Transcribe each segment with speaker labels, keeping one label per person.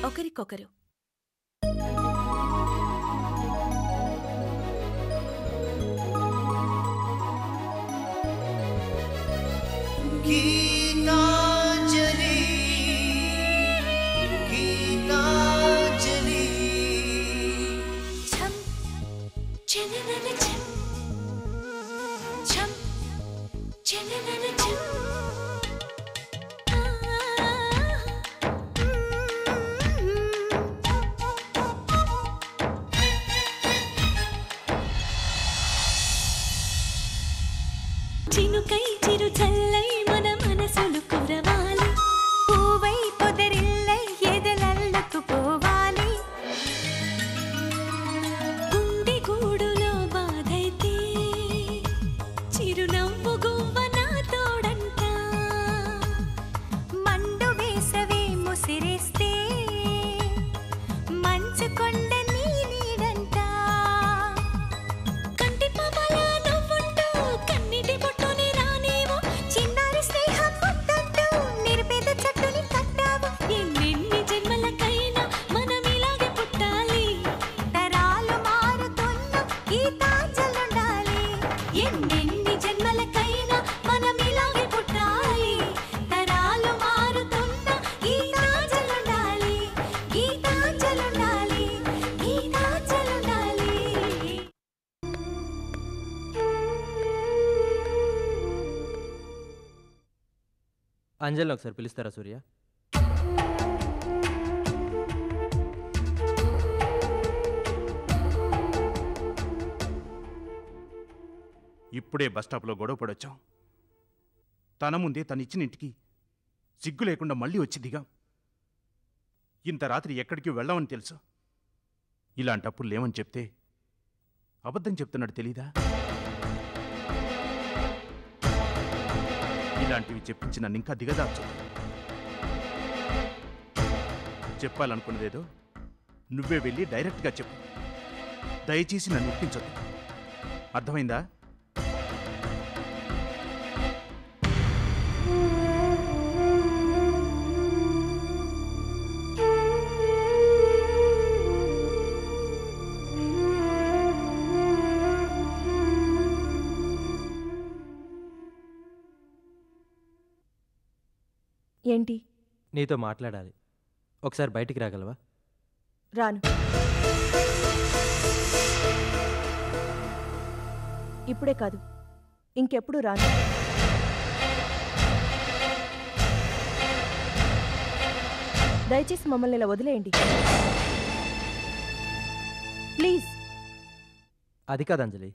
Speaker 1: ఒకరికొకరు. చినుకై చిరు చల్లై మన మనసులు కురవాలి, పూవై పొదరిల్లై ఎదలల్లకు పోవాలి. గుండె గూడులో బాధైతే చిరునవ్వు గువ్వ నా తోడంట. మండు వేసవే ముసిరేస్తే మంచు కొండ నీ నీడంట. కంటి పాపల నవ్వుంటూ కన్నిటి బొట్టుని రానేమో, చిన్నారి స్నేహం ముద్దంటూ నిరుపేద చెట్టుని కట్టావు. ఎన్నెన్ని జన్మలకైనా మనం ఇలాగే పుట్టాలి, తరాలు మారుతున్న గీతాంజలుండాలి. ఎన్నెన్ని జన్మలకైనా మనం ఇలాగే పుట్టాలి, తరాలు మారుతున్న గీతాంజలుండాలి. గీతాంజలుండాలి, గీతాంజలుండాలి.
Speaker 2: అంజలిని ఒకసారి పిలుస్తారా సూర్య?
Speaker 3: ఇప్పుడే బస్టాప్లో గొడవ పడొచ్చాం. తన ముందే తనిచ్చిన ఇంటికి సిగ్గు లేకుండా మళ్ళీ వచ్చి దిగాం. ఇంత రాత్రి ఎక్కడికి వెళ్ళామని తెలుసు. ఇలాంటప్పుడు లేవని చెప్తే అబద్ధం చెప్తున్నాడు తెలీదా? ఇలాంటివి చెప్పించి నన్ను ఇంకా దిగదార్చు. చెప్పాలనుకున్నదేదో నువ్వే వెళ్ళి డైరెక్ట్గా చెప్పు. దయచేసి నన్ను ఒప్పించొద్దు. అర్థమైందా?
Speaker 1: ఏంటి?
Speaker 2: నీతో మాట్లాడాలి. ఒకసారి బయటికి రాగలవా?
Speaker 1: రాను. ఇప్పుడే కాదు, ఇంకెప్పుడు రాను. దయచేసి మమ్మల్ని ఇలా వదిలేయండి ప్లీజ్.
Speaker 2: అది కాదు అంజలి.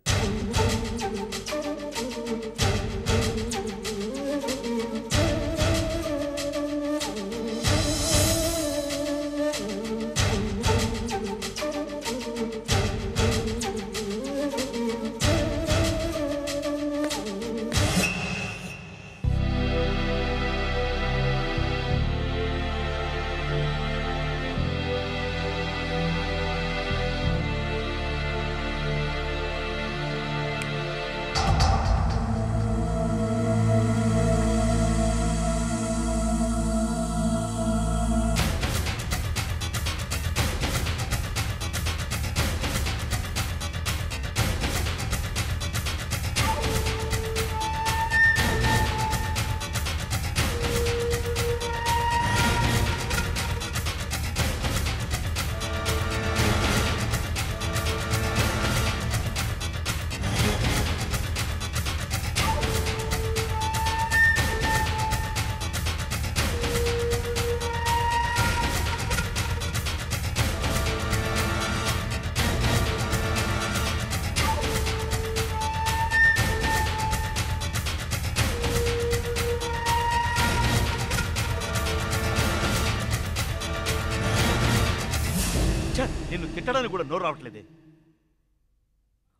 Speaker 4: నిన్ను తిట్టడానికి కూడా నోరు రావట్లేదే.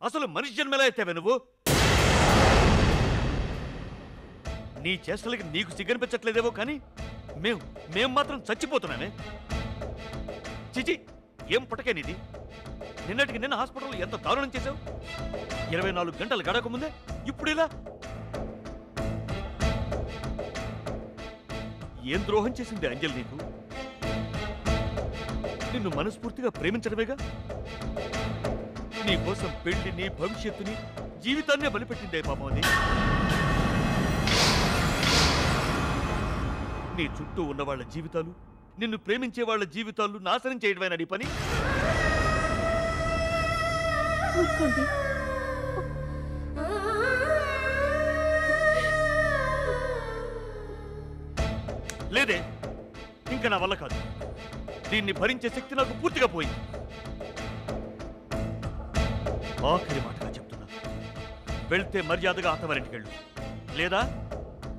Speaker 4: అసలు మనిషి జన్మలా ఎత్తావే నువ్వు? నీ చేష్టలకి నీకు సిగ్గనిపించట్లేదేమో కానీ మేము మాత్రం చచ్చిపోతున్నామే. చిచి, ఏం పుట్టకే నీది? నిన్నటికి నిన్న హాస్పిటల్లో ఎంత దారుణం చేశావు. 24 గంటలు గడకముందే ఇప్పుడు ఇలా. ఏం ద్రోహం చేసింది అంజలి నీకు? నిన్ను మనస్ఫూర్తిగా ప్రేమించడమేగా. నీ కోసం పెళ్లిని, భవిష్యత్తుని, జీవితాన్నే బలిపెట్టిందే పాపం అది. నీ చుట్టూ ఉన్న వాళ్ళ జీవితాలు, నిన్ను ప్రేమించే వాళ్ళ జీవితాలు నాశనం చేయడమేనా నీ పని?
Speaker 1: ఊరుకోండి.
Speaker 4: లేదే, ఇంకా నా వల్ల కాదు. దీన్ని భరించే శక్తి నాకు పూర్తిగా పోయింది. ఆఖరి మాటగా చెప్తున్నా, వెళ్తే మర్యాదగా అత్తవారింటికి వెళ్ళు, లేదా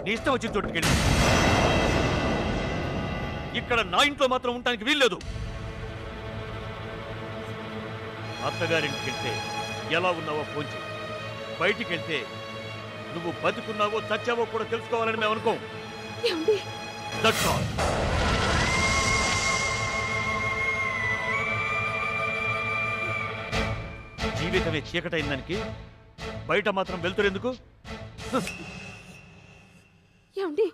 Speaker 4: నీ ఇష్టం వచ్చిన చోటుకి వెళ్ళు. ఇక్కడ నా ఇంట్లో మాత్రం ఉండటానికి వీల్లేదు. అత్తగారింటికి వెళ్తే ఎలా ఉన్నావో ఫోన్ చేయి. బయటికి వెళ్తే నువ్వు బతుకున్నావో చచ్చావో కూడా తెలుసుకోవాలని మేము అనుకోం. That's all. జీవితమే చీకటైందానికి బయట మాత్రం వెళ్తురెందుకు?
Speaker 1: ఏమండి?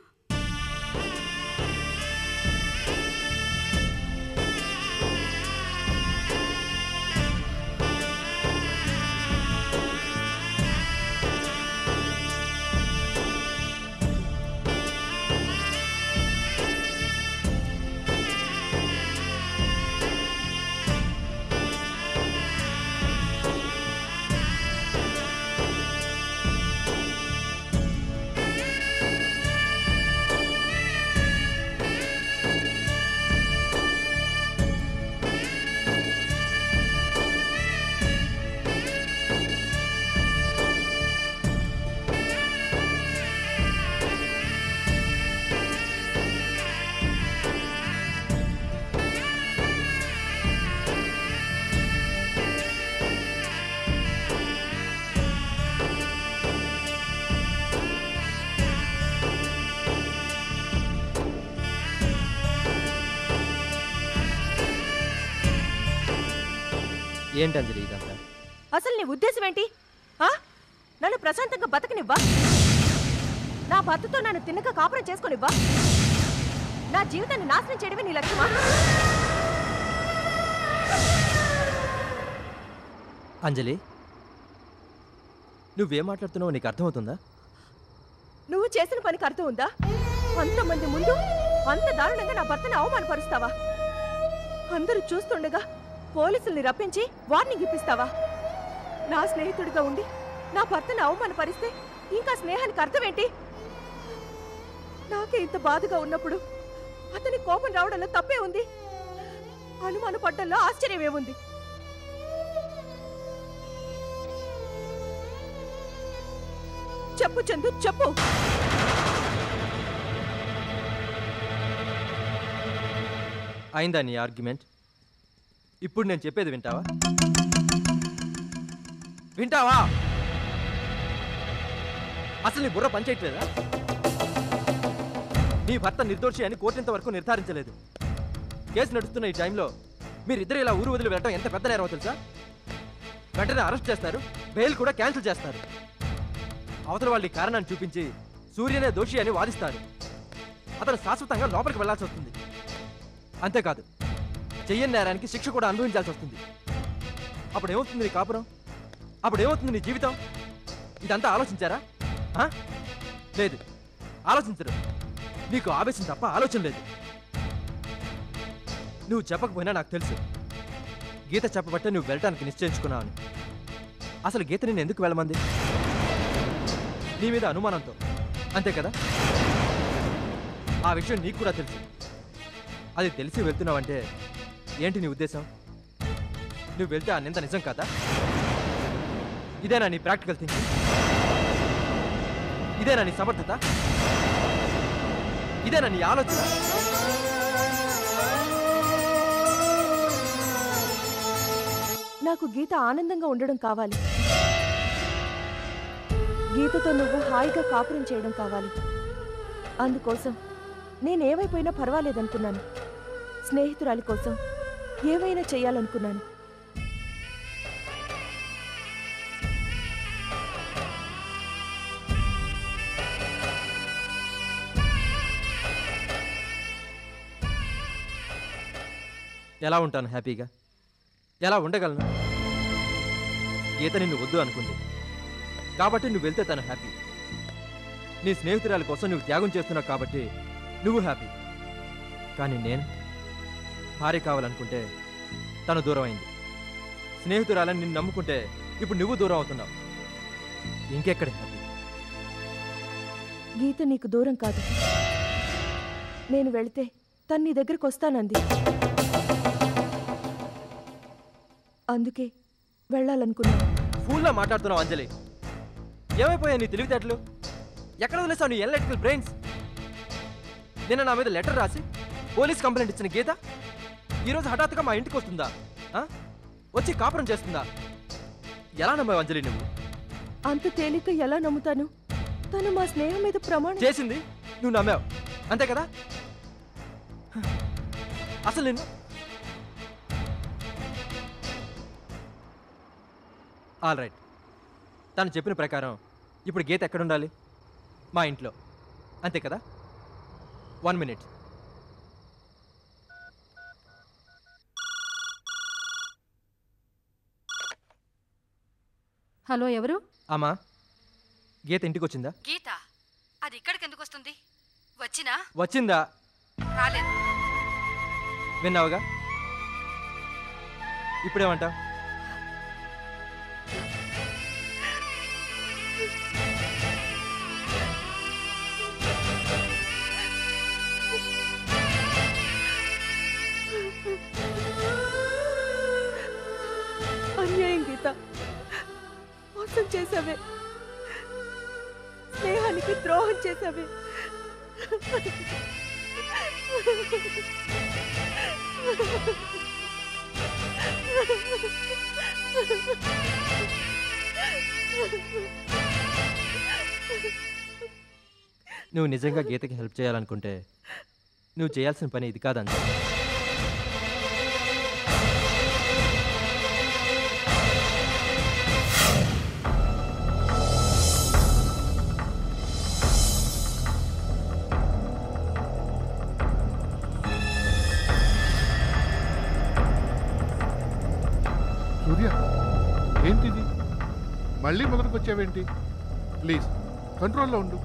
Speaker 2: ఏంటి అంజలి ఇదంతా?
Speaker 1: అసలు నీ ఉద్దేశం ఏంటి? నన్ను ప్రశాంతంగా బతకనివ్వా? నా భర్తతో నన్ను తిన్నక కాపురం చేసుకునివ్వా? నా జీవితాన్ని నాశనం చేయడమే నీ లక్ష్యమా?
Speaker 2: అంజలి, నువ్వేం మాట్లాడుతున్నావో నీకు అర్థమవుతుందా?
Speaker 1: నువ్వు చేసిన పనికి అర్థం ఉందా? అంతమంది ముందు అంత దారుణంగా నా భర్తని అవమానపరుస్తావా? అందరూ చూస్తుండగా పోలీసుల్ని రప్పించి వార్నింగ్ ఇప్పిస్తావా? నా స్నేహితుడిగా ఉండి నా భర్తని అవమానపరిస్తే ఇంకా స్నేహానికి అర్థం ఏంటి? నాకే ఇంత బాధగా ఉన్నప్పుడు అతని కోపం రావడంలో తప్పే ఉంది. అనుమానపడ్డంలో ఆశ్చర్యమేముంది? చెప్పు చందు, చెప్పు.
Speaker 2: అయిందా నీ ఆర్గ్యుమెంట్? ఇప్పుడు నేను చెప్పేది వింటావా? వింటావా? అసలు నీ బుర్ర పనిచేయట్లేదా? నీ భర్త నిర్దోషి అని కోర్టు ఇంతవరకు నిర్ధారించలేదు. కేసు నడుస్తున్న ఈ టైంలో మీరిద్దరు ఇలా ఊరు వదిలి వెళ్ళడం ఎంత పెద్ద నేరమో తెలుసా? వెంటనే అరెస్ట్ చేస్తారు, బెయిల్ కూడా క్యాన్సిల్ చేస్తారు. అవతల వాళ్ళ కారణాన్ని చూపించి సూర్యనే దోషి అని వాదిస్తారు. అతను శాశ్వతంగా లోపలికి వెళ్లాల్సి వస్తుంది. అంతేకాదు, చెయ్యని నేరానికి శిక్ష కూడా అనుభవించాల్సి వస్తుంది. అప్పుడేమవుతుంది నీ కాపురం? అప్పుడేమవుతుంది నీ జీవితం? ఇదంతా ఆలోచించారా? లేదు, ఆలోచించరు. నీకు ఆవేశం తప్ప ఆలోచన లేదు. నువ్వు చెప్పకపోయినా నాకు తెలుసు. గీత చెప్పబట్టే నువ్వు వెళ్ళటానికి నిశ్చయించుకున్నావు. అసలు గీత నేను ఎందుకు వెళ్ళమంది? నీ మీద అనుమానంతో, అంతే కదా? ఆ విషయం నీకు కూడా తెలుసు. అది తెలిసి వెళ్తున్నావంటే ఏంటి నీ ఉద్దేశం? నువ్వు వెళ్తే ఆ నింద నిజం కాదా? ఇదేనా నీ ప్రాక్టికల్ థింకింగ్? ఇదేనా నీ సమర్థత? ఇదేనా నీ ఆలోచన?
Speaker 1: నాకు గీత ఆనందంగా ఉండడం కావాలి. గీతతో నువ్వు హాయిగా కాపురం చేయడం కావాలి. అందుకోసం నేనేమైపోయినా పర్వాలేదనుకున్నాను. స్నేహితురాలి కోసం ఏమైనా చెయ్యాలనుకున్నాను.
Speaker 2: ఎలా ఉంటాను హ్యాపీగా? ఎలా ఉండగలను? గీత నిన్ను వద్దు అనుకుంది కాబట్టి నువ్వు వెళ్తే తను హ్యాపీ. నీ స్నేహితురాలి కోసం నువ్వు త్యాగం చేస్తున్నావు కాబట్టి నువ్వు హ్యాపీ. కానీ నేను భార్య కావాలనుకుంటే తను దూరం అయింది. స్నేహితురాలని నిన్ను నమ్ముకుంటే ఇప్పుడు నువ్వు దూరం అవుతున్నావు. ఇంకెక్కడ హ్యాపీ?
Speaker 1: గీత నీకు దూరం కాదు. నేను వెళితే తను నీ దగ్గరకు వస్తానంది. అందుకే వెళ్ళాలనుకున్నాను.
Speaker 2: ఫూల్లా మాట్లాడుతున్నావు అంజలి. ఏమైపోయా నీ తెలివితేటలు? ఎక్కడ వదిలేసావు నీ ఎనలిటికల్ బ్రెయిన్స్? నిన్న నా మీద లెటర్ రాసి పోలీస్ కంప్లైంట్ ఇచ్చిన గీత ఈరోజు హఠాత్తుగా మా ఇంటికి వస్తుందా? వచ్చి కాపురం చేస్తుందా? ఎలా నమ్మావు అంజలి నువ్వు?
Speaker 1: అంత తేలిక ఎలా నమ్ముతాను? తను మా స్నేహం మీద ప్రమాణం
Speaker 2: చేసింది నువ్వు నమ్మావు అంతే కదా? అసలు నిన్ను ఆల్ రైట్. తను చెప్పిన ప్రకారం ఇప్పుడు గీత ఎక్కడుండాలి? మా ఇంట్లో అంతే కదా? 1 minute.
Speaker 5: హలో, ఎవరు?
Speaker 2: అమ్మా, గీత ఇంటికి వచ్చిందా?
Speaker 5: గీత అది ఇక్కడికి ఎందుకు వస్తుంది? వచ్చినా
Speaker 2: వచ్చిందా?
Speaker 5: రాలేదు.
Speaker 2: విన్నావుగా? ఇప్పుడేమంటావు?
Speaker 1: అన్యాయం గీత, మోసం చేసావే, స్నేహానికి ద్రోహం చేసావే.
Speaker 2: నువ్వు నిజంగా గీతకి హెల్ప్ చేయాలనుకుంటే నువ్వు చేయాల్సిన పని ఇది కాదండి.
Speaker 6: సూర్య, ఏంటిది? మళ్ళీ మొదటికి వచ్చావేంటి? ప్లీజ్ కంట్రోల్లో ఉండు.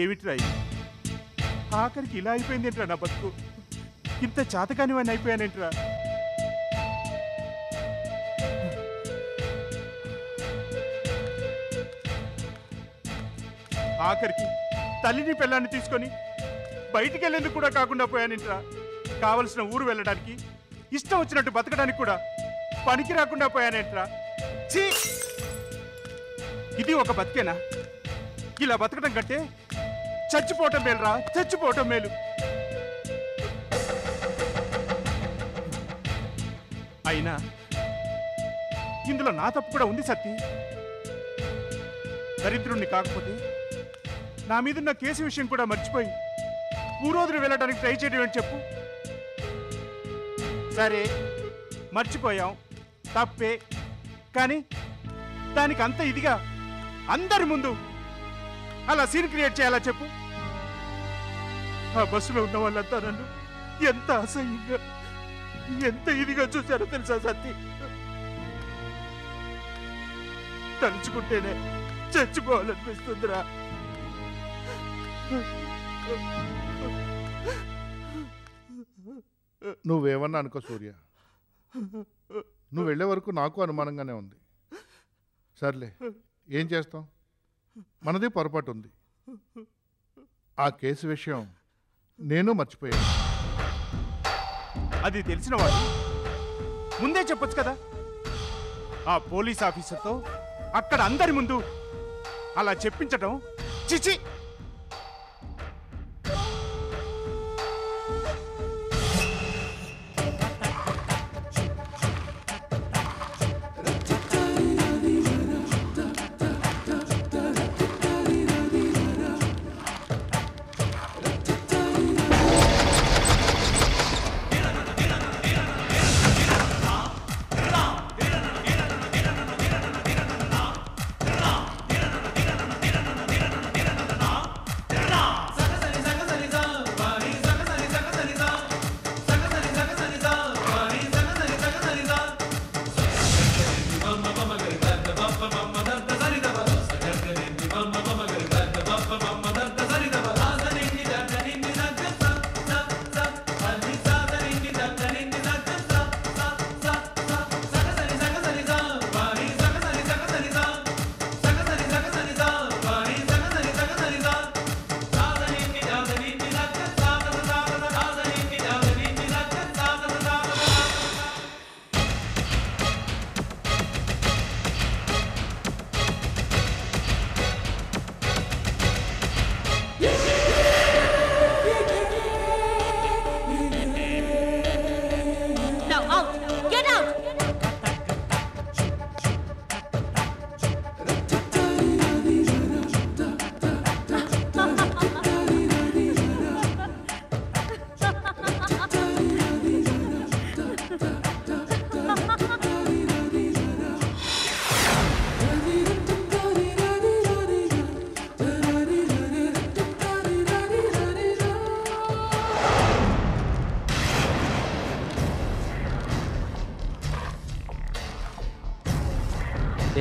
Speaker 3: ఏమిట్రా ఇది? ఆఖరికి ఇలా అయిపోయిందేంట్రా నా బతుకు? ఇంత చాతకాని వాడిని అయిపోయానేంట్రా? ఆఖరికి తల్లిని పిల్లాన్ని తీసుకొని బయటికి వెళ్ళేందుకు కూడా కాకుండా పోయానేంట్రా? కావలసిన ఊరు వెళ్ళడానికి, ఇష్టం వచ్చినట్టు బతకడానికి కూడా పనికి రాకుండా పోయానేంట్రా? ఛీ! ఇది ఒక బతికేనా? ఇలా బతకడం కంటే చచ్చిపోవటం మేలురా, చచ్చిపోవటం మేలు. అయినా ఇందులో నా తప్పు కూడా ఉంది సత్తి. దరిద్రుణ్ణి కాకపోతే నా మీదున్న కేసు విషయం కూడా మర్చిపోయి ఊరోదులు వెళ్ళడానికి ట్రై చేయడం అని చెప్పు. సరే, మర్చిపోయాం, తప్పే. కానీ దానికి అంత ఇదిగా అందరి ముందు అలా సీన్ క్రియేట్ చేయాలా చెప్పు? ఆ బస్సులో ఉన్న వాళ్ళంతా నన్ను ఎంత అసహ్యంగా, ఎంత ఇదిగా చూశారో తెలుసా సత్తి? తలుచుకుంటేనే చచ్చిపోవాలనిపిస్తుందిరా.
Speaker 6: నువ్వేమన్నా అనుకో సూర్య, నువ్వు వెళ్ళే వరకు నాకు అనుమానంగానే ఉంది. సర్లే, ఏం చేస్తాం? మనది పొరపాటు ఉంది. ఆ కేసు విషయం నేను మర్చిపోయాను.
Speaker 3: అది తెలిసిన వాడు ముందే చెప్పొచ్చు కదా. ఆ పోలీస్ ఆఫీసర్తో అక్కడ అందరి ముందు అలా చెప్పించటం చిచి.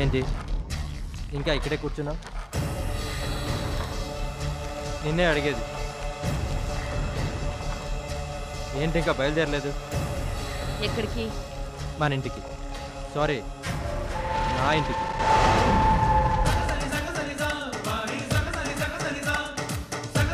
Speaker 2: ఏంటి ఇంకా ఇక్కడే కూర్చున్నా? నిన్నే అడిగేది. ఏంటి ఇంకా బయలుదేరలేదు?
Speaker 1: ఎక్కడికి?
Speaker 2: మన ఇంటికి. సారీ, నా ఇంటికి.